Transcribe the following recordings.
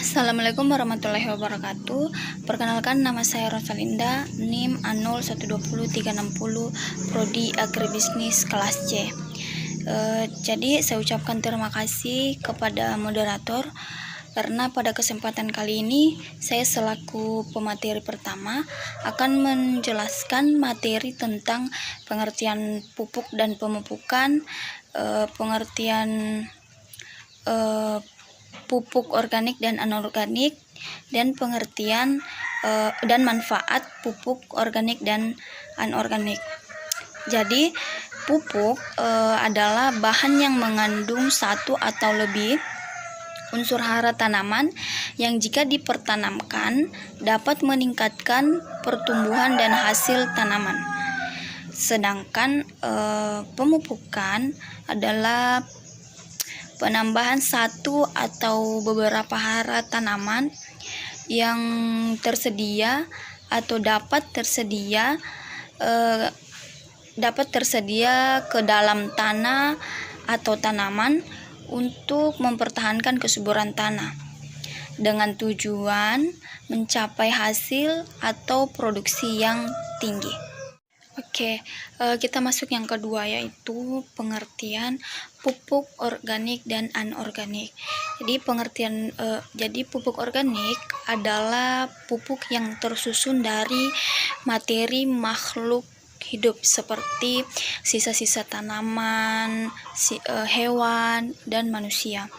Assalamualaikum warahmatullahi wabarakatuh. Perkenalkan, nama saya Rosalinda, NIM A0120360, Prodi Agribisnis kelas C. Jadi saya ucapkan terima kasih kepada moderator karena pada kesempatan kali ini saya selaku pemateri pertama akan menjelaskan materi tentang pengertian pupuk dan pemupukan, pengertian pupuk organik dan anorganik, dan pengertian dan manfaat pupuk organik dan anorganik. Jadi pupuk adalah bahan yang mengandung satu atau lebih unsur hara tanaman yang jika dipertanamkan dapat meningkatkan pertumbuhan dan hasil tanaman. Sedangkan pemupukan adalah penambahan satu atau beberapa hara tanaman yang tersedia atau dapat tersedia ke dalam tanah atau tanaman untuk mempertahankan kesuburan tanah dengan tujuan mencapai hasil atau produksi yang tinggi. Oke, kita masuk yang kedua, yaitu pengertian pupuk organik dan anorganik. Jadi pupuk organik adalah pupuk yang tersusun dari materi makhluk hidup seperti sisa-sisa tanaman, hewan, dan manusia.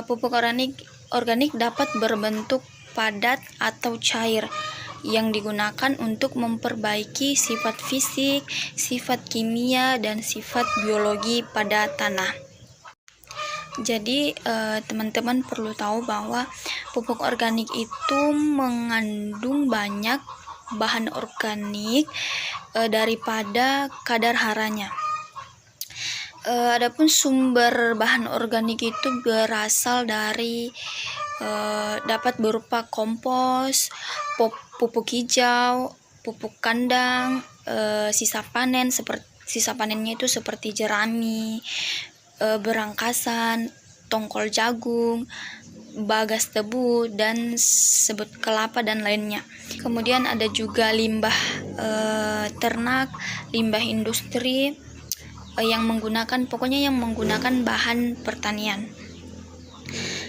Pupuk organik dapat berbentuk padat atau cair yang digunakan untuk memperbaiki sifat fisik, sifat kimia, dan sifat biologi pada tanah. Jadi teman-teman perlu tahu bahwa pupuk organik itu mengandung banyak bahan organik daripada kadar haranya. Adapun sumber bahan organik itu berasal dari dapat berupa kompos, pupuk hijau, pupuk kandang, sisa panennya itu seperti jerami, berangkasan, tongkol jagung, bagas tebu, dan sebut kelapa dan lainnya. Kemudian ada juga limbah ternak, limbah industri yang menggunakan bahan pertanian.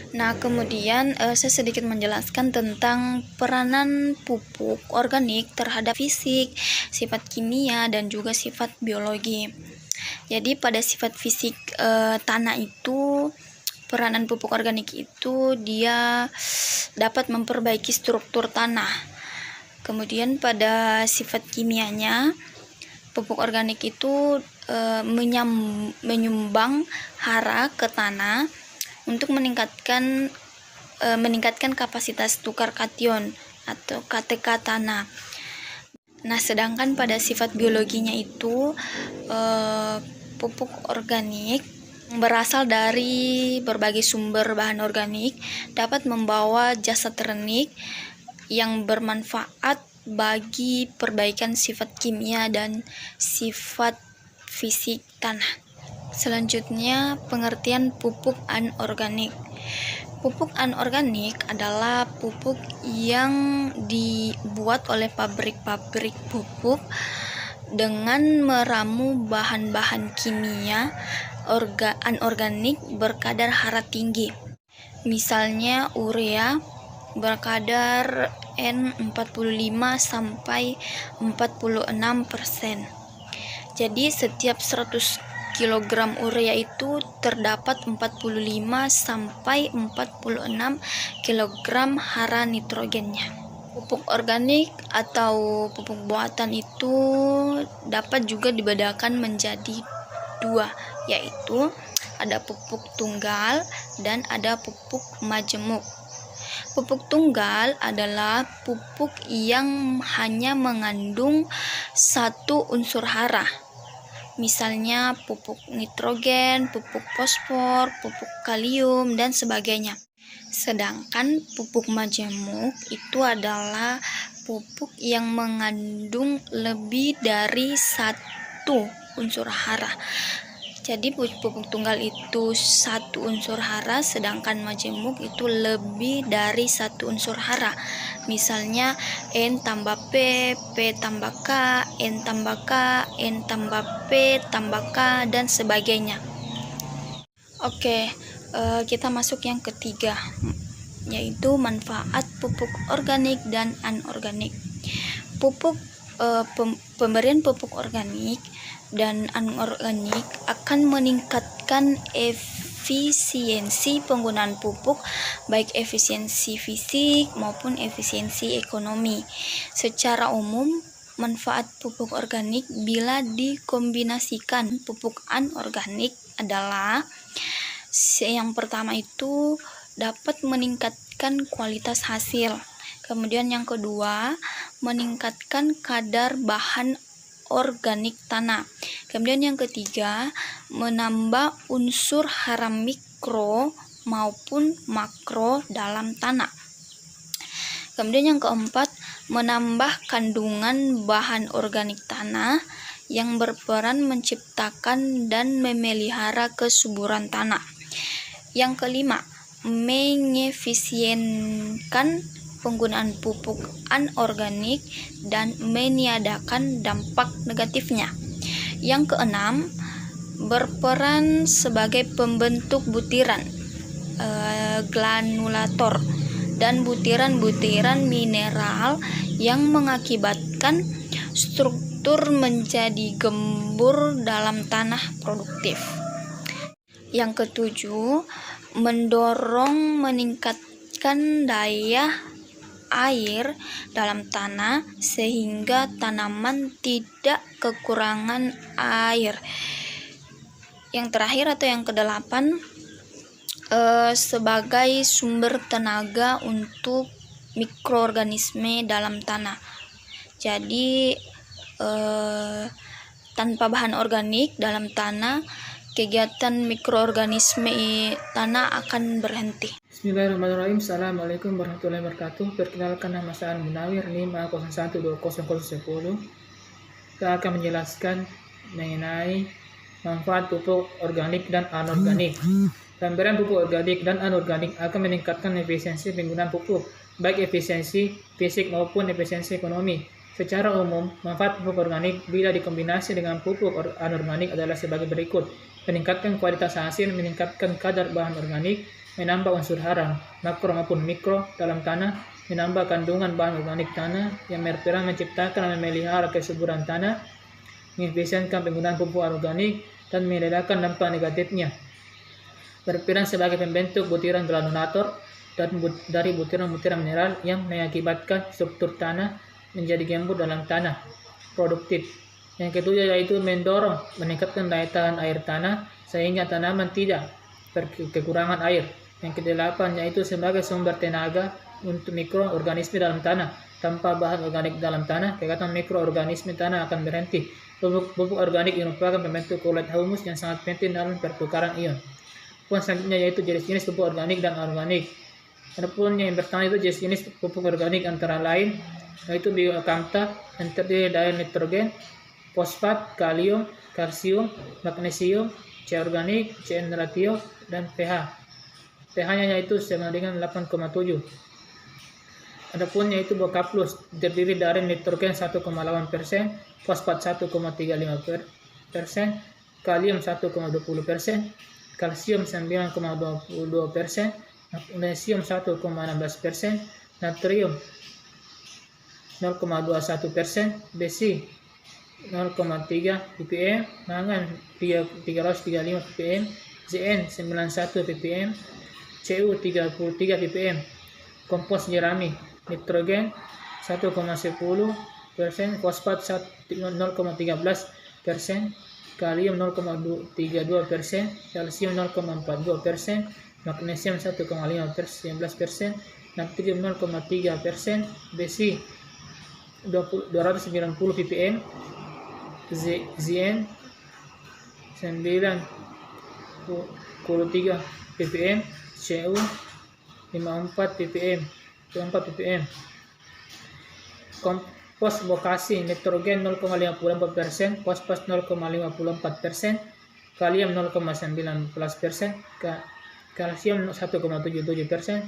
Nah, kemudian saya sedikit menjelaskan tentang peranan pupuk organik terhadap fisik, sifat kimia, dan juga sifat biologi. Jadi pada sifat fisik tanah itu, peranan pupuk organik itu dia dapat memperbaiki struktur tanah. Kemudian pada sifat kimianya, pupuk organik itu menyumbang hara ke tanah untuk meningkatkan kapasitas tukar kation atau KTK tanah. Nah, sedangkan pada sifat biologinya itu pupuk organik berasal dari berbagai sumber bahan organik dapat membawa zat renik yang bermanfaat bagi perbaikan sifat kimia dan sifat fisik tanah. Selanjutnya, pengertian pupuk anorganik. Pupuk anorganik adalah pupuk yang dibuat oleh pabrik-pabrik pupuk dengan meramu bahan-bahan kimia anorganik berkadar hara tinggi. Misalnya urea berkadar N45 sampai 46%. Jadi setiap 100 kg urea itu terdapat 45 sampai 46 kg hara nitrogennya. Pupuk organik atau pupuk buatan itu dapat juga dibedakan menjadi dua, yaitu ada pupuk tunggal dan ada pupuk majemuk. Pupuk tunggal adalah pupuk yang hanya mengandung satu unsur hara. Misalnya pupuk nitrogen, pupuk fosfor, pupuk kalium, dan sebagainya. Sedangkan pupuk majemuk itu adalah pupuk yang mengandung lebih dari satu unsur hara. Jadi pupuk tunggal itu satu unsur hara, sedangkan majemuk itu lebih dari satu unsur hara. Misalnya N tambah P, P tambah K, N tambah K, N tambah P tambah K, dan sebagainya. Oke, kita masuk yang ketiga, yaitu manfaat pupuk organik dan anorganik. Pemberian pupuk organik dan anorganik akan meningkatkan efisiensi penggunaan pupuk, baik efisiensi fisik maupun efisiensi ekonomi. Secara umum, manfaat pupuk organik bila dikombinasikan pupuk anorganik adalah yang pertama itu dapat meningkatkan kualitas hasil. Kemudian yang kedua, meningkatkan kadar bahan organik tanah. Kemudian yang ketiga, menambah unsur hara mikro maupun makro dalam tanah. Kemudian yang keempat, menambah kandungan bahan organik tanah yang berperan menciptakan dan memelihara kesuburan tanah. Yang kelima, mengefisienkan penggunaan pupuk anorganik dan meniadakan dampak negatifnya. Yang keenam, berperan sebagai pembentuk butiran, granulator, dan butiran-butiran mineral yang mengakibatkan struktur menjadi gembur dalam tanah produktif. Yang ketujuh, mendorong meningkatkan daya air dalam tanah sehingga tanaman tidak kekurangan air. Yang terakhir atau yang kedelapan, sebagai sumber tenaga untuk mikroorganisme dalam tanah. Jadi tanpa bahan organik dalam tanah, kegiatan mikroorganisme tanah akan berhenti. Bismillahirrahmanirrahim. Assalamualaikum warahmatullahi wabarakatuh. Perkenalkan, nama saya Munawir, NIM 01200010. Kita akan menjelaskan mengenai manfaat pupuk organik dan anorganik. Pemberian pupuk organik dan anorganik akan meningkatkan efisiensi penggunaan pupuk, baik efisiensi fisik maupun efisiensi ekonomi. Secara umum, manfaat pupuk organik bila dikombinasi dengan pupuk anorganik adalah sebagai berikut: meningkatkan kualitas hasil, meningkatkan kadar bahan organik, menambah unsur hara makro maupun mikro dalam tanah, menambah kandungan bahan organik tanah yang berperan menciptakan dan memelihara kesuburan tanah, mengefisienkan penggunaan pupuk organik dan meredakan dampak negatifnya. Berperan sebagai pembentuk butiran granulator dan dari butiran-butiran mineral yang mengakibatkan struktur tanah menjadi gembur dalam tanah produktif. Yang kedua yaitu mendorong meningkatkan daya tahan air tanah sehingga tanaman tidak kekurangan air. Yang kedelapan yaitu sebagai sumber tenaga untuk mikroorganisme dalam tanah. Tanpa bahan organik dalam tanah, kegiatan mikroorganisme tanah akan berhenti. Pupuk organik merupakan pembentuk kulit humus yang sangat penting dalam pertukaran ion. Poin selanjutnya yaitu jenis-jenis pupuk organik dan anorganik. Adapun yang pertama itu jenis-jenis pupuk organik antara lain yaitu bioakamta yang terdiri dari nitrogen, fosfat, kalium, kalsium, magnesium, C organik, CN ratio, dan pH. pH-nya yaitu sama dengan 8,7. Adapun yaitu Bokaplus terdiri dari nitrogen 1,8%, fosfat 1,35%, kalium 1,20%, kalsium 9,22%, magnesium 1,16%, natrium 0,21%, besi 0,3 ppm, mangan 335 ppm, Zn 91 ppm, Cu 33 ppm, kompos jerami, nitrogen 1,10%, fosfat 0,13%, kalium 0,32%, kalsium 0,42%, magnesium 1,15%, natrium 0,3%, besi 290 ppm, Zn 93 ppm, Cu 54 ppm, kompos bokasi, nitrogen 0,54%, fosfat 0,54%, kalium 0,19%, kalsium 1,77%,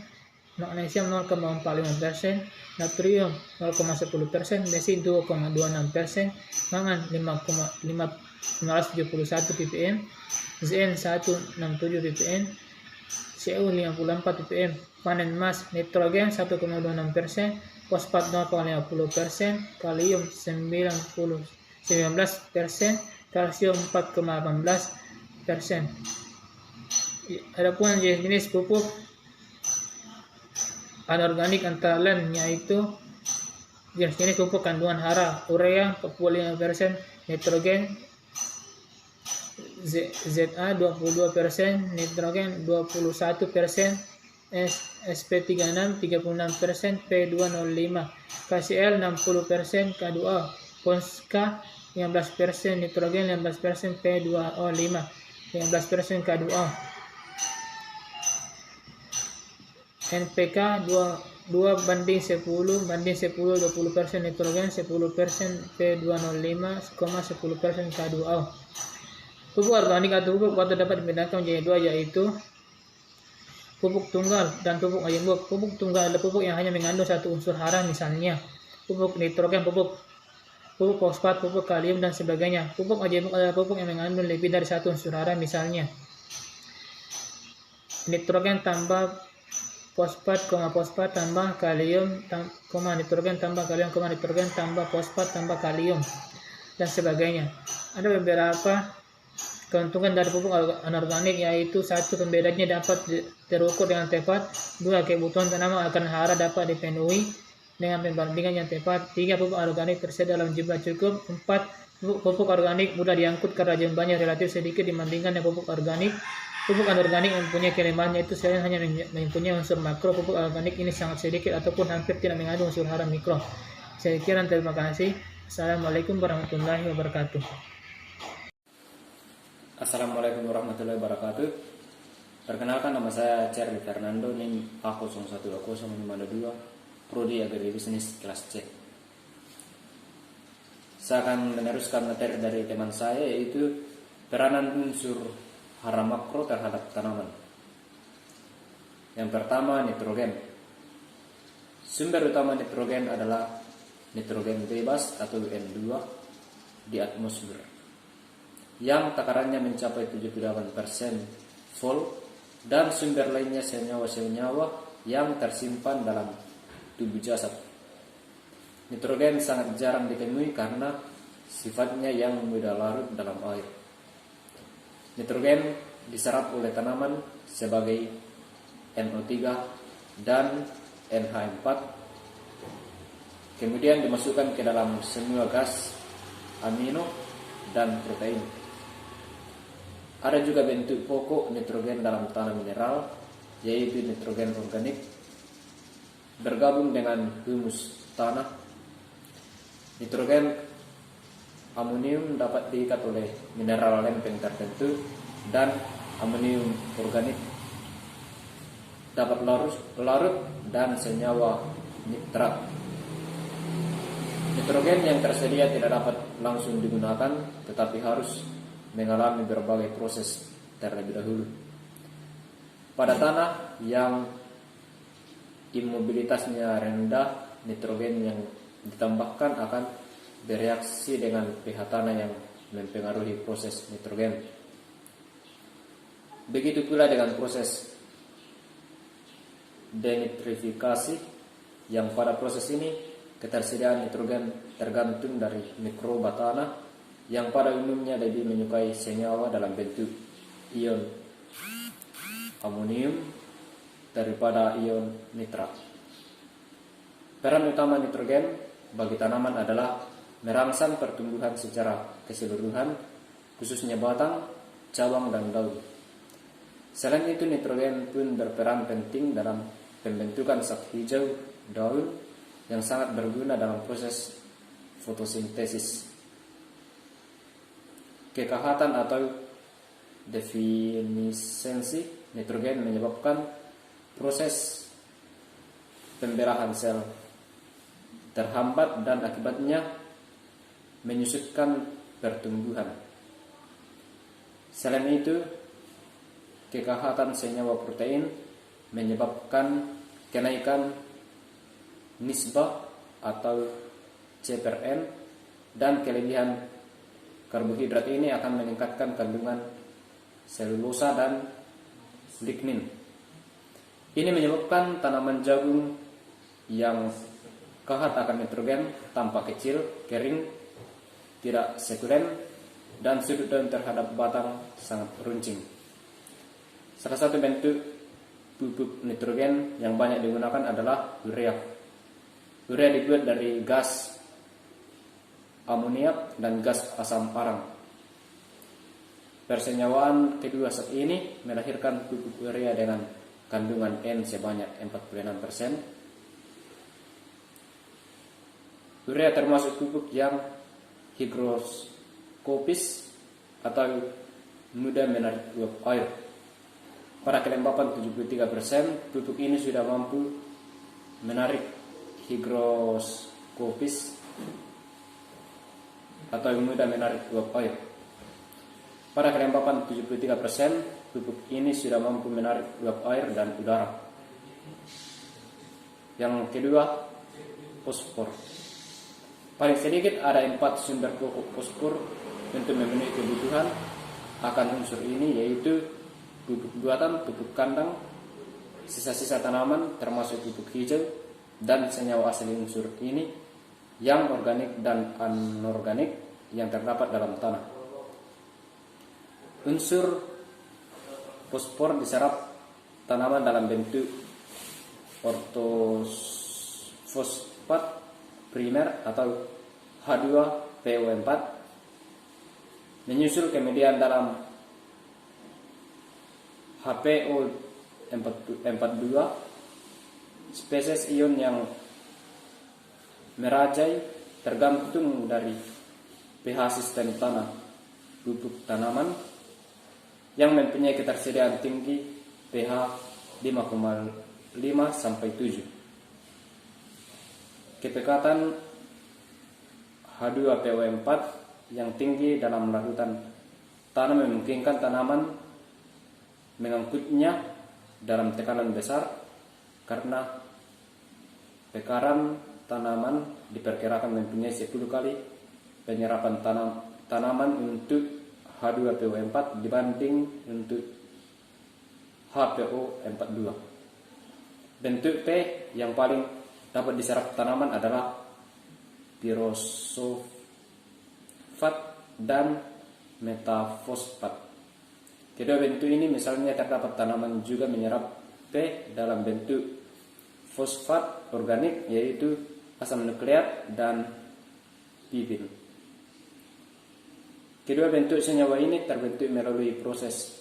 magnesium 0,45%, natrium 0,10%, besi 2,26%, mangan 571 ppm, Zn 167 ppm, Cu 54 ppm, panen emas nitrogen 1,26%, fosfat 0,50%, kalium 19%, kalsium 4,18%. Adapun jenis pupuk anorganik antara lain yaitu jenis pupuk kandungan hara, urea 45%, nitrogen ZA 22%, nitrogen 21%, SP36 36%, P205, KCl 60%, K2O, Ponska 15%, nitrogen 15%, P2O5 15%, K2O, NPK 2:10 20%, nitrogen 10%, P205, 10%, K2O. Pupuk organik atau pupuk potong dapat dibedakan menjadi dua, yaitu pupuk tunggal dan pupuk majemuk. Pupuk tunggal adalah pupuk yang hanya mengandung satu unsur hara, misalnya pupuk nitrogen, pupuk fosfat, pupuk kalium, dan sebagainya. Pupuk majemuk adalah pupuk yang mengandung lebih dari satu unsur hara, misalnya nitrogen tambah fosfat, fosfat tambah kalium, nitrogen tambah kalium, nitrogen tambah fosfat tambah kalium, dan sebagainya. Ada beberapa keuntungan dari pupuk anorganik, yaitu satu, pembedanya dapat terukur dengan tepat. Dua, kebutuhan tanaman akan hara dapat dipenuhi dengan perbandingan yang tepat. Tiga, pupuk organik tersedia dalam jumlah cukup. Empat, pupuk organik mudah diangkut karena jumlahnya relatif sedikit dibandingkan dengan pupuk organik. Pupuk anorganik mempunyai kelemahan, yaitu selain hanya mempunyai unsur makro, pupuk organik ini sangat sedikit ataupun hampir tidak mengandung unsur hara mikro. Saya kira, terima kasih. Assalamualaikum warahmatullahi wabarakatuh. Assalamualaikum warahmatullahi wabarakatuh. Perkenalkan, nama saya Charlie Fernando, NIM A012052, Prodi Agribisnis kelas C. Saya akan meneruskan materi dari teman saya, yaitu peranan unsur hara makro terhadap tanaman. Yang pertama, nitrogen. Sumber utama nitrogen adalah nitrogen bebas atau N2 di atmosfer, yang takarannya mencapai 78% full, dan sumber lainnya senyawa-senyawa yang tersimpan dalam tubuh jasad. Nitrogen sangat jarang ditemui karena sifatnya yang mudah larut dalam air. Nitrogen diserap oleh tanaman sebagai NO3 dan NH4, kemudian dimasukkan ke dalam semua gas, amino, dan protein. Ada juga bentuk pokok nitrogen dalam tanah mineral, yaitu nitrogen organik bergabung dengan humus tanah. Nitrogen amonium dapat diikat oleh mineral lempeng tertentu, dan amonium organik dapat larut dan senyawa nitrat. Nitrogen yang tersedia tidak dapat langsung digunakan, tetapi harus mengalami berbagai proses terlebih dahulu. Pada tanah yang imobilitasnya rendah, nitrogen yang ditambahkan akan bereaksi dengan pH tanah yang mempengaruhi proses nitrogen. Begitu pula dengan proses denitrifikasi, yang pada proses ini ketersediaan nitrogen tergantung dari mikroba tanah, yang pada umumnya lebih menyukai senyawa dalam bentuk ion amonium daripada ion nitrat. Peran utama nitrogen bagi tanaman adalah merangsang pertumbuhan secara keseluruhan, khususnya batang, cabang, dan daun. Selain itu, nitrogen pun berperan penting dalam pembentukan zat hijau daun yang sangat berguna dalam proses fotosintesis. Kekahatan atau definisensi nitrogen menyebabkan proses pemberahan sel terhambat dan akibatnya menyusutkan pertumbuhan. Selain itu, kekehatan senyawa protein menyebabkan kenaikan nisbah atau C/N, dan kelebihan karbohidrat ini akan meningkatkan kandungan selulosa dan lignin. Ini menyebabkan tanaman jagung yang kahat akan nitrogen tampak kecil, kering, tidak sekulen, dan sudut daun terhadap batang sangat runcing. Salah satu bentuk pupuk nitrogen yang banyak digunakan adalah urea. Urea dibuat dari gas amoniak dan gas asam arang. Persenyawaan kedua zat ini melahirkan pupuk urea dengan kandungan N sebanyak 46%. Urea termasuk pupuk yang higroskopis atau mudah menarik uap air. Pada kelembapan 73%, pupuk ini sudah mampu menarik higroskopis atau mudah menarik uap air. Pada kelembapan 73%, pupuk ini sudah mampu menarik uap air dan udara. Yang kedua, fosfor. Paling sedikit ada 4 sumber pokok fosfor untuk memenuhi kebutuhan akan unsur ini, yaitu pupuk buatan, pupuk kandang, sisa-sisa tanaman termasuk pupuk hijau, dan senyawa asli unsur ini yang organik dan anorganik yang terdapat dalam tanah. Unsur fosfor diserap tanaman dalam bentuk ortofosfat primer atau H2PO4, menyusul kemudian dalam HPO42, spesies ion yang merajai tergantung dari pH sistem tanah pupuk tanaman yang mempunyai ketersediaan tinggi pH 5,5 sampai 7. Kepekatan H2PO4 yang tinggi dalam larutan tanah memungkinkan tanaman mengangkutnya dalam tekanan besar karena bekaran tanaman diperkirakan mempunyai 10 kali penyerapan tanaman untuk H2PO4 dibanding untuk HPO42. Bentuk P yang paling dapat diserap tanaman adalah pirosofat dan metafosfat. Kedua bentuk ini misalnya terdapat tanaman juga menyerap P dalam bentuk fosfat organik, yaitu asam nukleat dan pipin. Kedua bentuk senyawa ini terbentuk melalui proses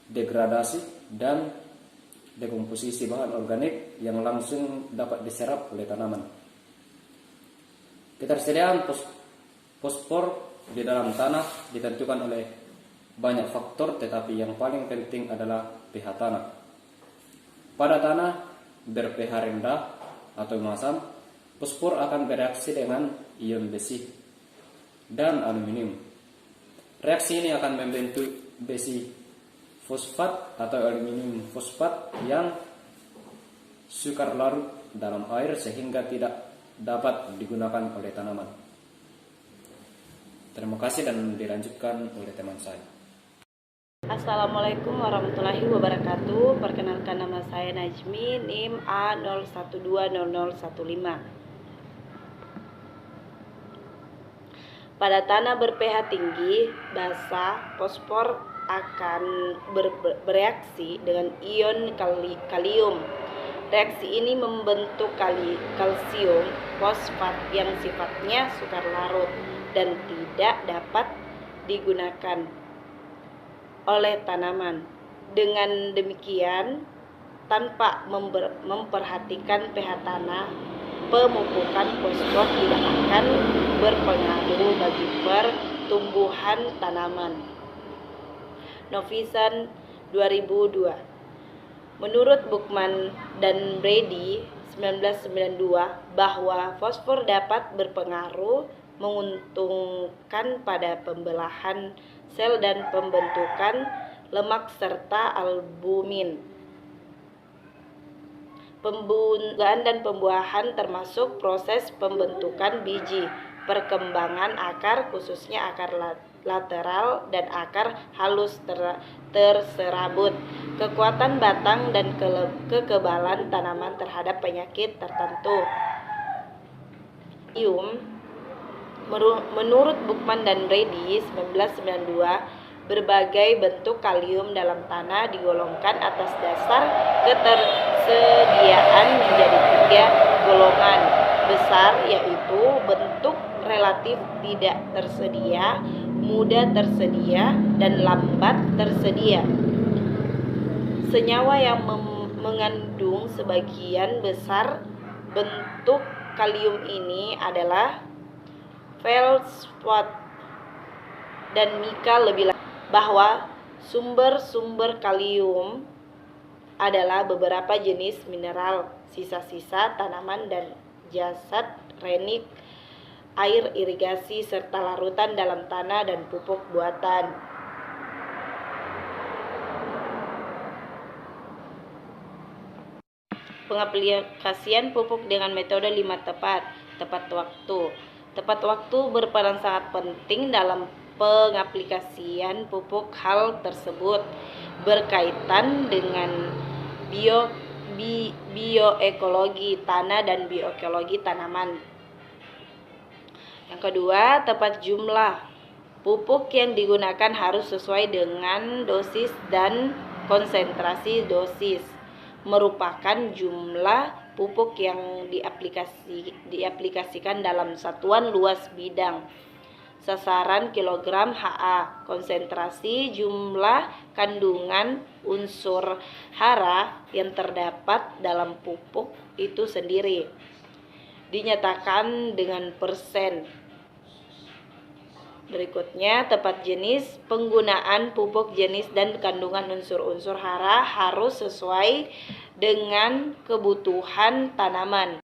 degradasi dan dekomposisi bahan organik yang langsung dapat diserap oleh tanaman. Ketersediaan fosfor di dalam tanah ditentukan oleh banyak faktor, tetapi yang paling penting adalah pH tanah. Pada tanah ber-pH rendah atau masam, fosfor akan bereaksi dengan ion besi dan aluminium. Reaksi ini akan membentuk besi fosfat atau aluminium fosfat yang sukar larut dalam air sehingga tidak dapat digunakan oleh tanaman. Terima kasih dan dilanjutkan oleh teman saya. Assalamualaikum warahmatullahi wabarakatuh. Perkenalkan, nama saya Najmi, NIM A01200015. Pada tanah ber-pH tinggi, basah, fosfor akan bereaksi dengan ion kalium. Reaksi ini membentuk kalsium fosfat yang sifatnya sukar larut dan tidak dapat digunakan oleh tanaman. Dengan demikian, tanpa memperhatikan pH tanah, pemupukan fosfor tidak akan berpengaruh bagi pertumbuhan tanaman. Novisan 2002. Menurut Buchman dan Brady 1992 bahwa fosfor dapat berpengaruh menguntungkan pada pembelahan sel dan pembentukan lemak serta albumin. Pembungaan dan pembuahan termasuk proses pembentukan biji, perkembangan akar khususnya akar lateral dan akar halus terserabut, kekuatan batang dan kekebalan tanaman terhadap penyakit tertentu. Menurut Buchman dan Brady 1992, berbagai bentuk kalium dalam tanah digolongkan atas dasar ketersediaan menjadi 3 golongan besar, yaitu bentuk relatif tidak tersedia, mudah tersedia, dan lambat tersedia. Senyawa yang mengandung sebagian besar bentuk kalium ini adalah feldspar dan mika. Lebih lanjut bahwa sumber-sumber kalium adalah beberapa jenis mineral, sisa-sisa tanaman dan jasad renik, air irigasi, serta larutan dalam tanah dan pupuk buatan. Pengaplikasian pupuk dengan metode 5 tepat waktu. Tepat waktu berperan sangat penting dalam pengaplikasian pupuk. Hal tersebut berkaitan dengan bioekologi tanah dan bioekologi tanaman. Yang kedua, tepat jumlah. Pupuk yang digunakan harus sesuai dengan dosis dan konsentrasi dosis. Merupakan jumlah pupuk yang diaplikasikan dalam satuan luas bidang. Sasaran kilogram HA, konsentrasi jumlah kandungan unsur hara yang terdapat dalam pupuk itu sendiri, dinyatakan dengan persen. Berikutnya, tepat jenis. Penggunaan pupuk jenis dan kandungan unsur-unsur hara harus sesuai dengan kebutuhan tanaman.